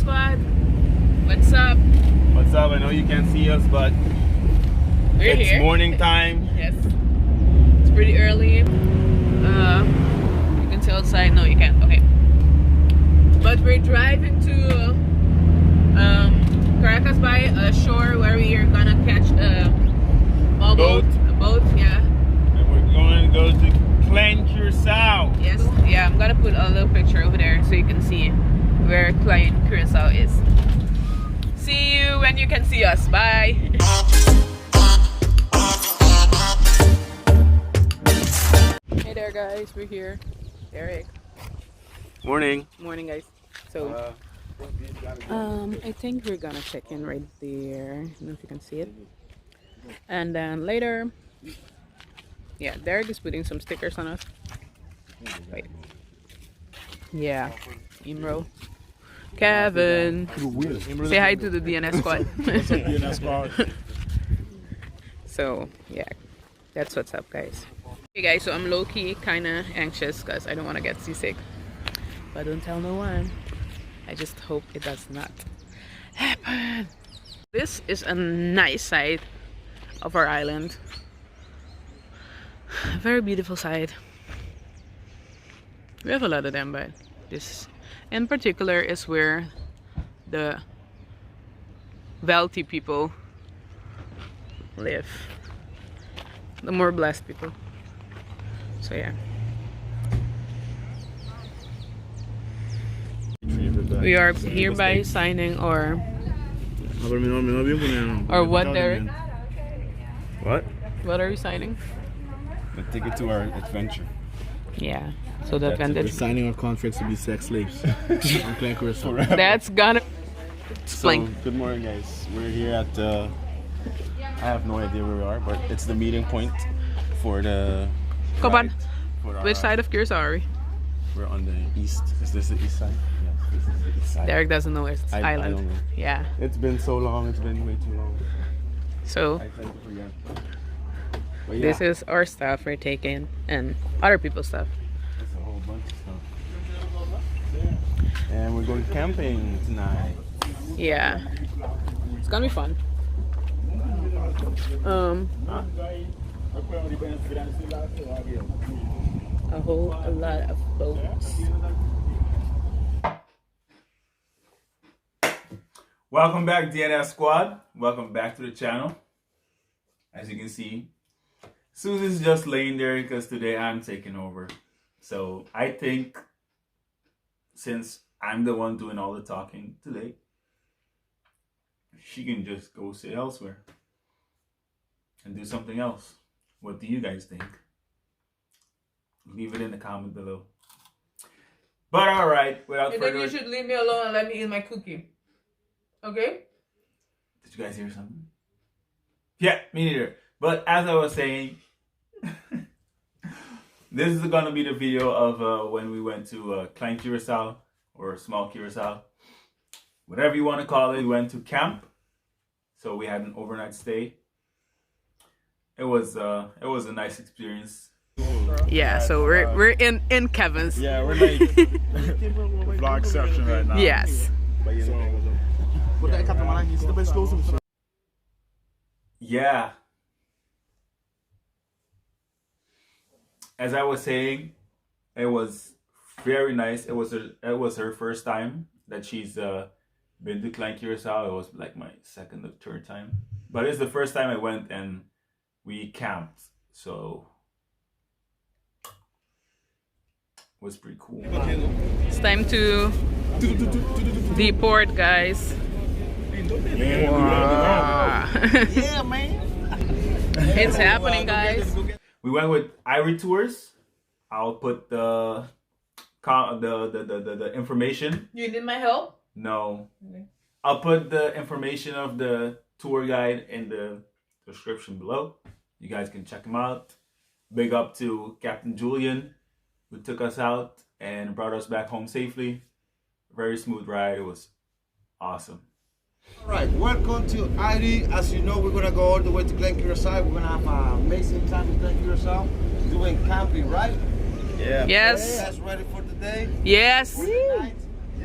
Squad. What's up? What's up? I know you can't see us, but We're it's here. morning time. Yes. It's pretty early. You can see outside. No, you can't. Okay. But we're driving to Caracas by a shore where we are gonna catch a boat. A boat, yeah. And we're going to go to Curacao. Yes. Yeah, I'm gonna put a little picture over there so you can see where Curacao is. See you when you can see us. Bye. Hey there, guys. We're here. Derrick. Morning. Morning, guys. So, I think we're gonna check in right there. I don't know if you can see it. And then later, yeah, Derrick is putting some stickers on us. Wait. Yeah, Imro. Kevin. Say hi to the DNS squad. What's up, DNS squad? So, yeah, that's what's up, guys. Hey, guys, so I'm low-key kind of anxious because I don't want to get seasick. But don't tell no one. I just hope it does not happen. This is a nice side of our island. Very beautiful side. We have a lot of them, but this in particular is where the wealthy people live. The more blessed people. So yeah. We are hereby signing or what, Derrick? What? What are we signing? A ticket to our adventure. Yeah. So that We're signing our contracts to be sex slaves on Clan Curacao. that's gonna So, explain. good morning, guys. We're here at I have no idea where we are, but it's the meeting point for the Come on. for our- Which side of Curacao are we? We're on the east. Is this the east side? Yes, this is the east side. Derrick doesn't know it's I island. don't know. Yeah. It's been so long. It's been way too long. So I tend to forget. But yeah, this is our stuff we're taking and other people's stuff. it's a whole bunch of stuff. And we're going camping tonight. Yeah. It's gonna be fun. A whole lot of boats. Welcome back, DNS squad. Welcome back to the channel. As you can see, Suzy's just laying there because today I'm taking over. So I think since I'm the one doing all the talking today, she can just go sit elsewhere and do something else. What do you guys think? Leave it in the comment below. But all right, without further ado, should leave me alone and let me eat my cookie. Okay? did you guys hear something? Yeah, me neither. But as I was saying, this is gonna be the video of when we went to Klein Curacao or Small Curacao, whatever you want to call it. We went to camp, so we had an overnight stay. It was a nice experience. Yeah, so we're in Kevin's. Yeah, we're like vlog section right now. Yes. Yeah. As I was saying, it was very nice. It was her first time that she's been to Klein Curacao. It was like my second or third time, but it's the first time I went and we camped. So it was pretty cool. It's time to deport, guys. Wow. Yeah, man. It's happening, guys. We went with IRIETOURS. I'll put the information. You need my help? No. Okay. I'll put the information of the tour guide in the description below. You guys can check him out. Big up to Captain Julian, who took us out and brought us back home safely. Very smooth ride. It was awesome. All right, welcome to ID. As you know, we're gonna go all the way to Glen Curacao. We're gonna have an amazing time in Glen Curacao, doing camping, right? Yeah. Yes. You guys ready for today? Yes. Tonight?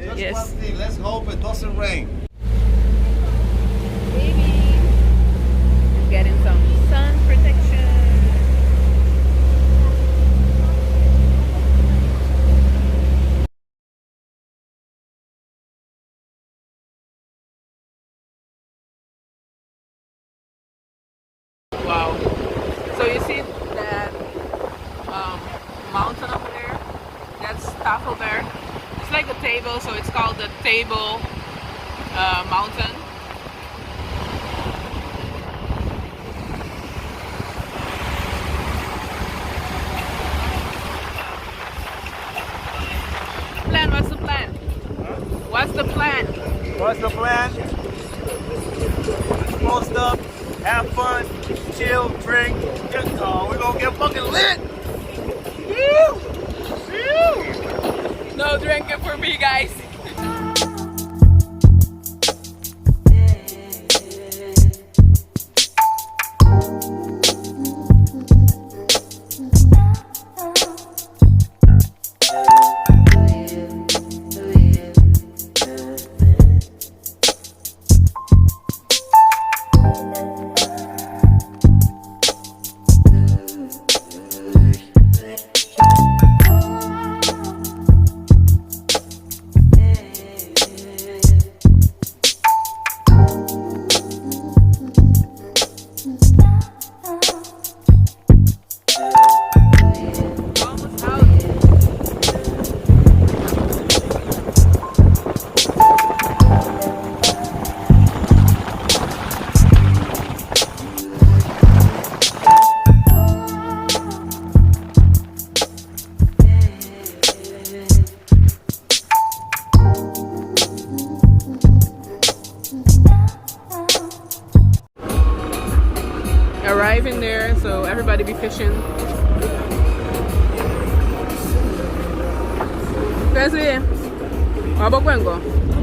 Just Yes. one thing. Let's hope it doesn't rain. Baby. Getting some sun protection. Wow. So you see that mountain over there? That's Tafelberg. It's like a table, so it's called the Table Mountain. What's the plan? What's the plan? What's the plan? Post up, have fun, chill, drink. We're gonna get fucking lit. Woo! Woo! No drinking for me, guys. Arriving there, so everybody be fishing.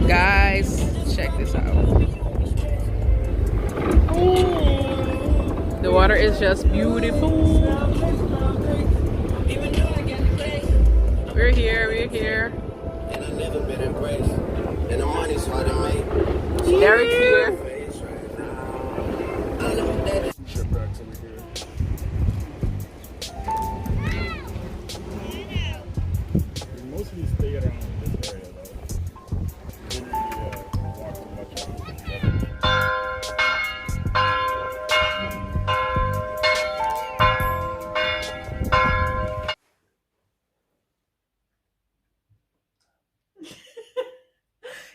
Guys, check this out. The water is just beautiful. We're here, we're here. And I've never been embraced. And the money's hard to make. Derrick's here. Shipwrecks over here. We mostly stay around this area though. We didn't really walk too much around the other.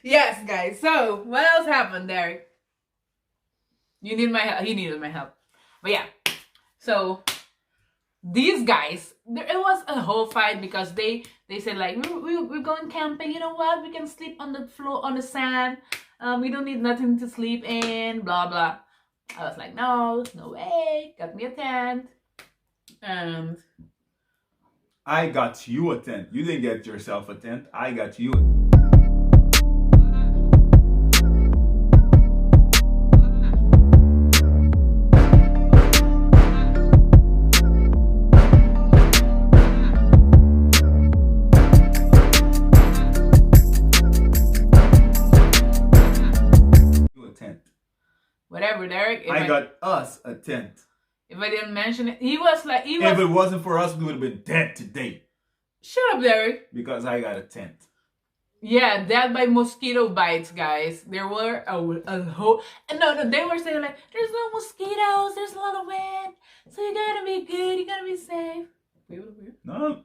Yes, guys. So, what else happened, Derrick? You need my help. He needed my help. But yeah. So, these guys, it was a whole fight because they said like, we're going camping. You know what? We can sleep on the floor, on the sand. We don't need nothing to sleep in. Blah, blah. I was like, no way. Got me a tent. And I got you a tent. You didn't get yourself a tent. I got you a tent. whatever, Derrick. I got us a tent. If I didn't mention it, he was. If it wasn't for us, we would have been dead today. Shut up, Derrick. Because I got a tent. Yeah, death by mosquito bites, guys. There were a whole... No, they were saying like, there's no mosquitoes, there's a lot of wind, so you gotta be good, you gotta be safe. Wait, what weird? No.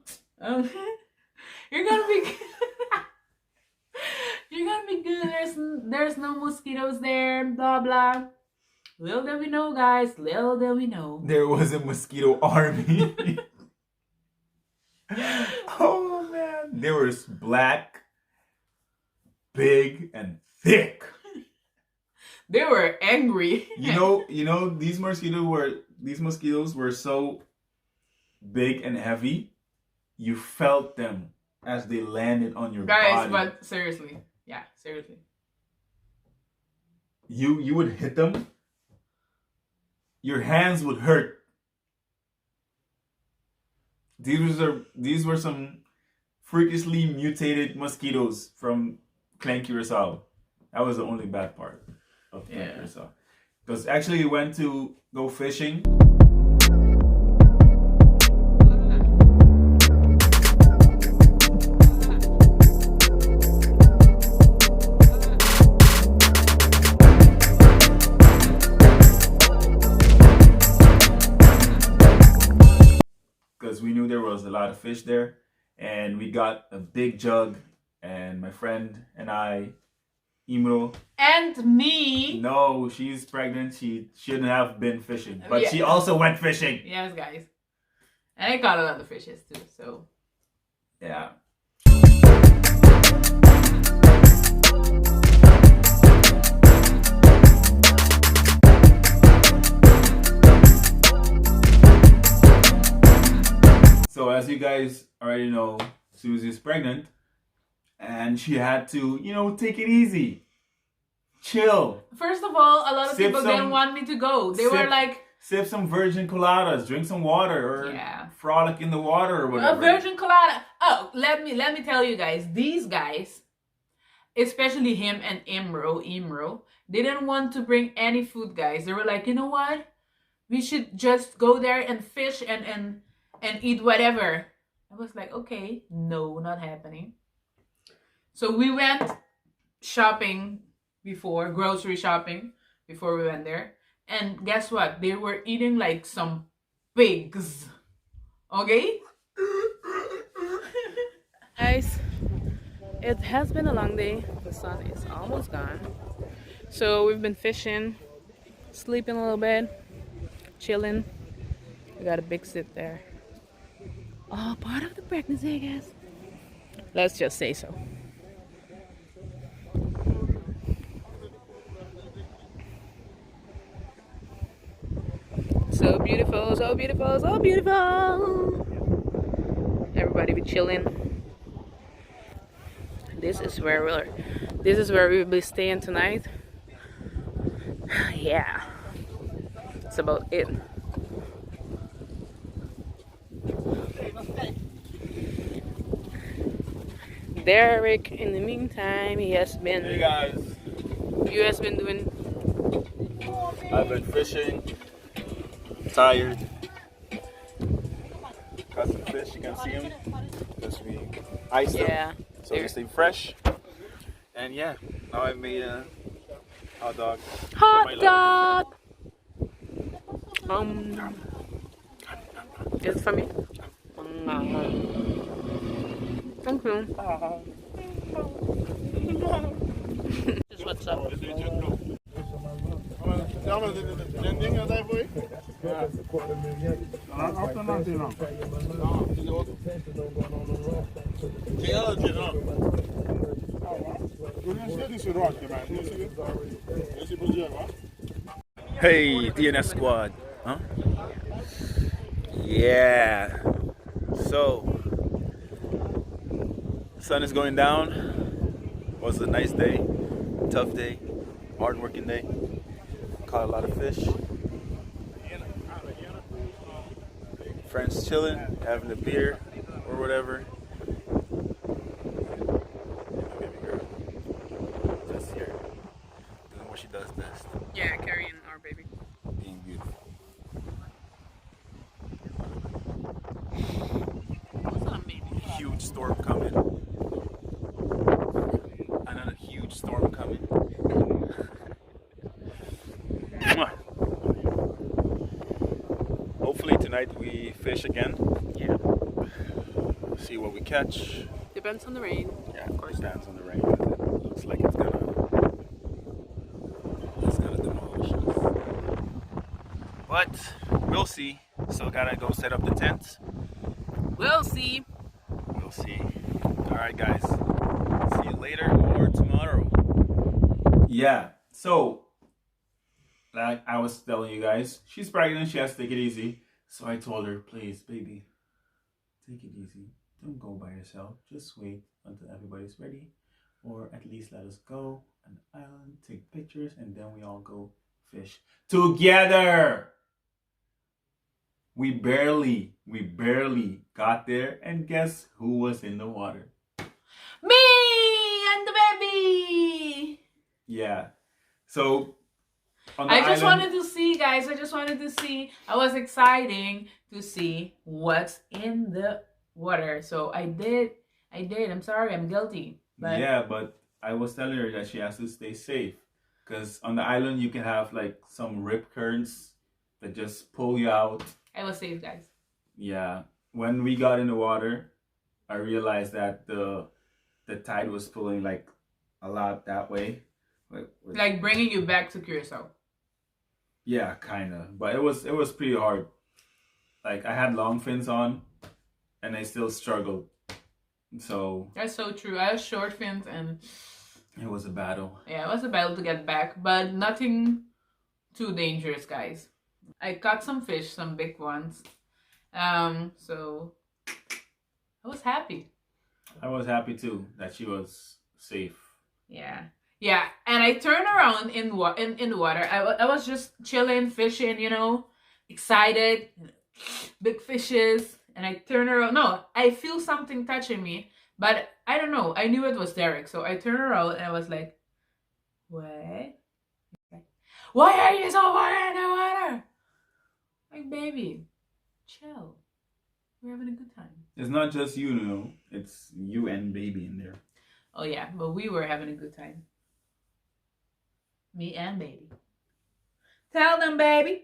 You're gonna be good. You're gonna be good, there's no mosquitoes there, blah, blah. Little did we know, guys, little did we know. There was a mosquito army. Oh, man. They were black, big, and thick. They were angry. You know, these mosquitoes were so big and heavy. You felt them as they landed on your Guys, body. but seriously. Yeah, seriously. You would hit them. Your hands would hurt. These were some freakishly mutated mosquitoes from Clan Curacao. That was the only bad part of Clan Yeah. Curacao. Because actually we went to go fishing. Because we knew there was a lot of fish there, and we got a big jug, and my friend and I, Imro. And me. No, she's pregnant. She shouldn't have been fishing, but Yeah. she also went fishing. Yes, guys. And I caught a lot of fishes too, so. Yeah. So as you guys already know, Susie's pregnant, and she had to, take it easy, chill, First of all, a lot of Sip people some- didn't want me to go. They were sip- like, sip some virgin coladas, drink some water, or Yeah. frolic in the water or a whatever. virgin colada. Oh, let me tell you guys, these guys, especially him and Imro, they didn't want to bring any food, guys. They were like, you know what? We should just go there and fish and eat whatever. I was like, okay, no, not happening. So we went shopping before, grocery shopping before we went there. And guess what? They were eating like some pigs. Okay? Guys, it has been a long day. The sun is almost gone. So we've been fishing, sleeping a little bit, chilling. We got a big sit there. Oh, part of the pregnancy, I guess. Let's just say so. So beautiful, so beautiful, so beautiful. Everybody be chilling. This is where we'll be staying tonight. Yeah. That's about it. Derrick, in the meantime, Hey guys, you has been doing. I've been fishing. Tired. Got some fish. You can see them. Just we iced them, Yeah. so they stay fresh. And yeah, now I made a hot dog. for my Hot love. dog. Is it for me? Thank you. This is what's up. Den dingen daarvoor? Hey, DNS squad. Huh? Yeah. So, sun is going down. Was a nice day, tough day, hard working day. Caught a lot of fish. Friends chilling, having a beer or whatever. Baby girl, just here, doing what she does best, Yeah, carrying our baby. being beautiful. What's up, baby? Huge storm coming. Another huge storm coming. Mwah. Hopefully tonight we fish again. Yeah. See what we catch. Depends on the rain. Yeah, Of course. depends on the rain. It looks like it's gonna demolish us. But we'll see. Still gotta go set up the tent. We'll see. We'll see. Alright guys. See you later or tomorrow. Yeah. So, like I was telling you guys, she's pregnant. She has to take it easy. So I told her, please, baby, take it easy. Don't go by yourself. Just wait until everybody's ready. Or at least let us go on the island, take pictures, and then we all go fish together. We barely got there, and guess who was in the water? Me and the baby. Yeah. So on the I just island, wanted to see, guys. I just wanted to see. I was exciting to see what's in the water. So I did. I did. I'm sorry. I'm guilty. But yeah, but I was telling her that she has to stay safe because on the island you can have like some rip currents that just pull you out. I was safe, guys. Yeah. When we got in the water, I realized that the tide was pulling like a lot that way. Like bringing you back to Curacao. Yeah, kind of. But it was pretty hard. Like I had long fins on, and I still struggled. So That's so true. I have short fins, and it was a battle. yeah, it was a battle to get back, but nothing too dangerous, guys. I caught some fish, some big ones. So I was happy. I was happy too that she was safe. Yeah. Yeah, and I turned around in the water. I was just chilling, fishing, you know, excited, big fishes, and I turn around. No, I feel something touching me, but I don't know. I knew it was Derrick, so I turned around and I was like, "What? Why are you so far in the water?" Like, baby, chill. We're having a good time. It's not just you, know. It's you and baby in there. Oh yeah, but we were having a good time. Me and baby. Tell them, baby.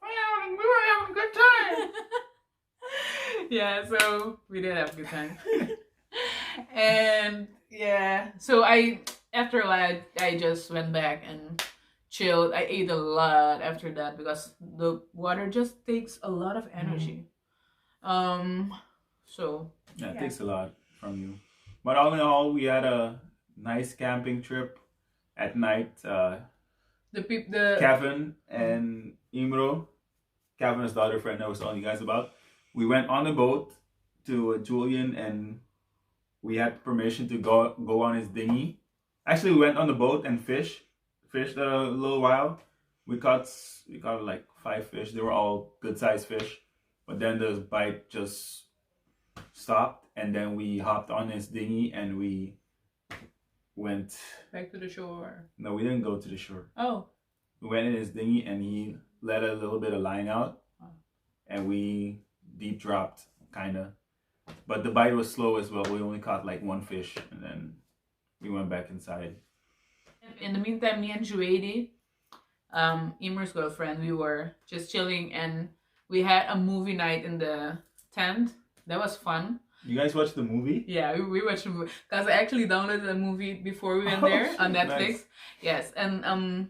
We were having a good time. Yeah, so we did have a good time. And yeah, so after a while, I just went back and chilled. I ate a lot after that because the water just takes a lot of energy. So Yeah, it takes a lot from you. But all in all, we had a nice camping trip at night. the Kevin and Imro, Kevin is the other friend I was telling you guys about. We went on a boat to Julian, and we had permission to go on his dinghy. Actually, we went on the boat and fished a little while. We caught like 5 fish. They were all good sized fish, but then the bite just stopped, and then we hopped on his dinghy and we went back to the shore. No, we didn't go to the shore. Oh. We went in his dinghy and he let a little bit of line out, and we deep dropped, kind of. But the bite was slow as well. We only caught like 1 fish, and then we went back inside. In the meantime, me and Juady, Emer's girlfriend, we were just chilling, and we had a movie night in the tent. That was fun. You guys watched the movie? Yeah, we watched the movie because I actually downloaded the movie before we went there on Netflix. Nice. Yes, and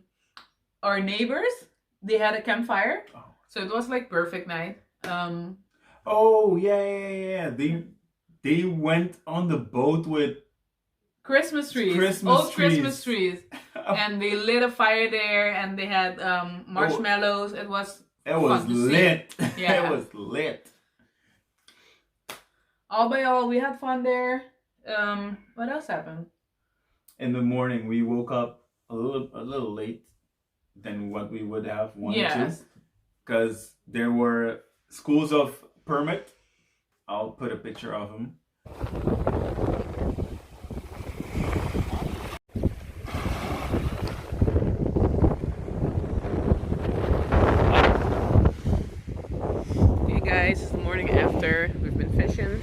our neighbors, they had a campfire, so it was like perfect night. Oh yeah. They went on the boat with Christmas trees, Christmas trees, and they lit a fire there, and they had marshmallows. It was lit. Yeah. It was lit. All by all, we had fun there. What else happened? In the morning, we woke up a little late than what we would have wanted to, because there were schools of permit. I'll put a picture of them. Hey guys, it's the morning after. We've been fishing.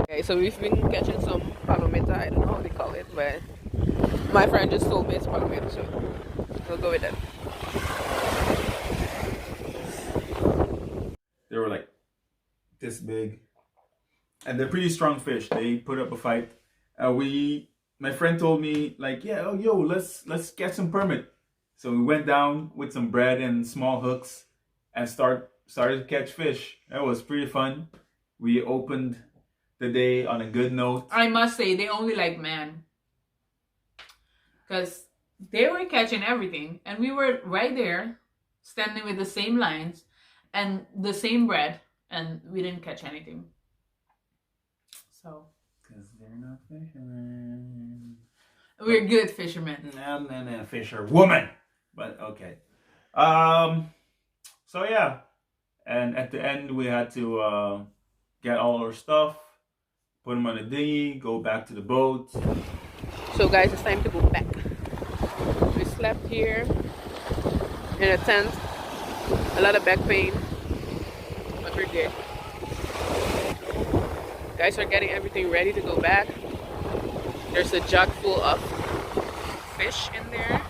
Okay, so we've been catching some palomita. I don't know how they call it, but my friend just told me it's palomita, so we'll go with that. They were like this big, and they're pretty strong fish. They put up a fight. My friend told me like, yeah, let's get some permit. So we went down with some bread and small hooks and started to catch fish. It was pretty fun. We opened the day on a good note. I must say, they only like man, because they were catching everything, and we were right there, standing with the same lines and the same bread, and we didn't catch anything. So, because they're not fishermen. We're good fishermen. No, fisher woman. But okay. So yeah, and at the end we had to get all our stuff, put them on the dinghy, go back to the boat. So guys, it's time to go back. We slept here in a tent. A lot of back pain, but we're good. Guys are getting everything ready to go back. There's a jug full of fish in there.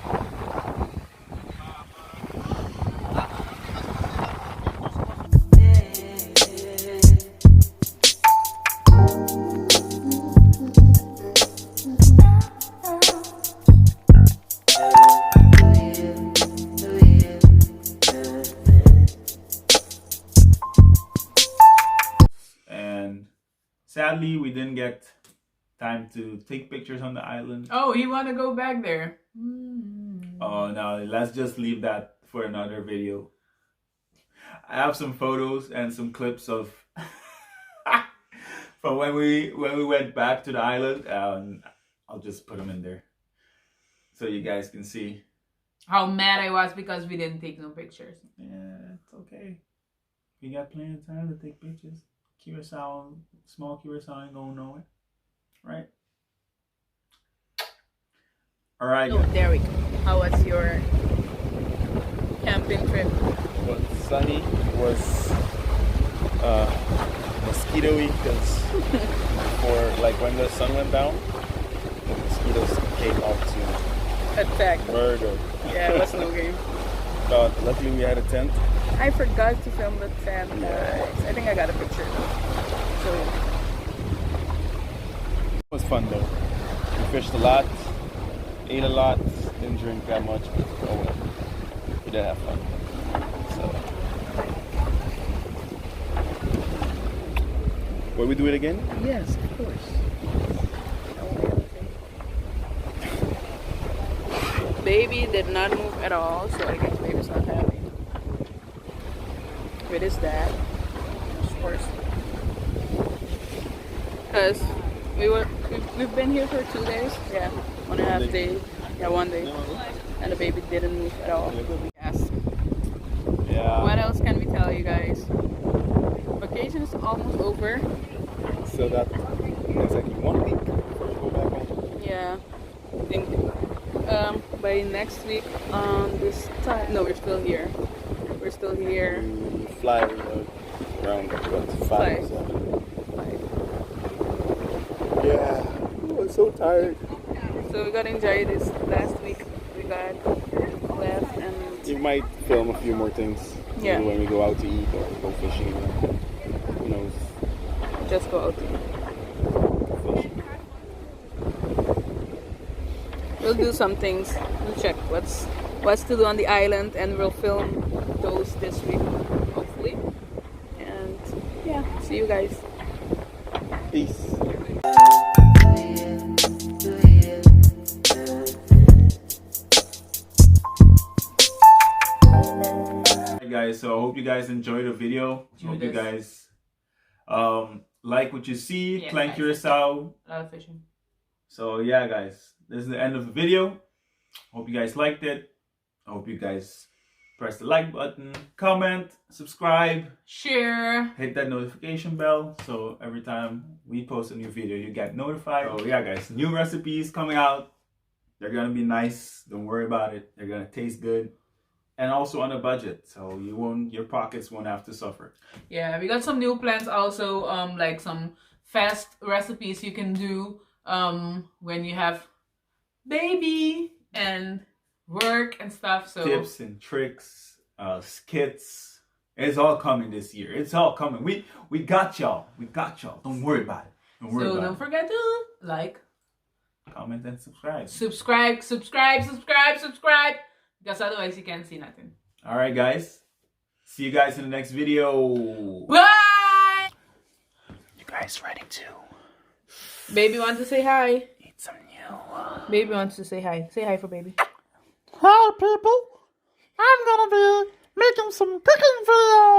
And sadly, we didn't get time to take pictures on the island. Oh, you want to go back there? Oh no, let's just leave that for another video. I have some photos and some clips of from when we went back to the island, and I'll just put them in there so you guys can see. How mad I was because we didn't take no pictures. Yeah, it's okay. We got plenty of time to take pictures. Curacao, small Curacao ain't going nowhere, right? All right. So, Derrick, how was your camping trip? Well, sunny. It was mosquito-y because before, like when the sun went down, the mosquitoes came out to Attack. murder. Yeah, it was no game. But luckily we had a tent. I forgot to film the tent, guys. I think I got a picture. So, It was fun though. We fished a lot, ate a lot, didn't drink that much, but oh well. We did have fun. So, will we do it again? yes, of course. Baby did not move at all, so I guess baby's not happy. With his dad, of course. Because we've been here for 2 days. Yeah, 1.5 days. Yeah, 1 day. And the baby didn't move at all. Yes. Yeah. What else can we tell you guys? Vacation is almost over. So that's exactly 1 week before we go back home. Yeah. I think by next week this time. No, we're still here. We're still here. We fly around what, 5 Five. or 7. 5. Yeah. I was so tired. So we gotta enjoy this last week we got left, and You might film a few more things. Yeah. Maybe when we go out to eat or go fishing. Who knows? just go out. Fishing. We'll do some things. We'll check what's to do on the island, and we'll film those this week, hopefully. And yeah, see you guys. Peace. Hey guys, so I hope you guys enjoyed the video. Hope you guys like what you see. Yes, Clank guys. Curacao. A lot of fishing. So yeah guys, this is the end of the video. Hope you guys liked it. I hope you guys press the like button, comment, subscribe, Share. hit that notification bell so every time we post a new video you get notified. So yeah guys, new recipes coming out. They're gonna be nice, don't worry about it. They're gonna taste good and also on a budget, so your pockets won't have to suffer. Yeah, we got some new plans also, like some fast recipes you can do when you have baby and work and stuff. So Tips and tricks, skits. It's all coming this year. It's all coming. We got y'all. We got y'all. Don't worry about it. Don't worry so about don't it. forget to like, Comment and subscribe. subscribe, because otherwise you can't see nothing. All right, guys. See you guys in the next video. Bye. You guys ready to Baby wants to say hi. eat some new? Baby wants to say hi. Say hi for baby. Hi people, I'm gonna be making some cooking videos.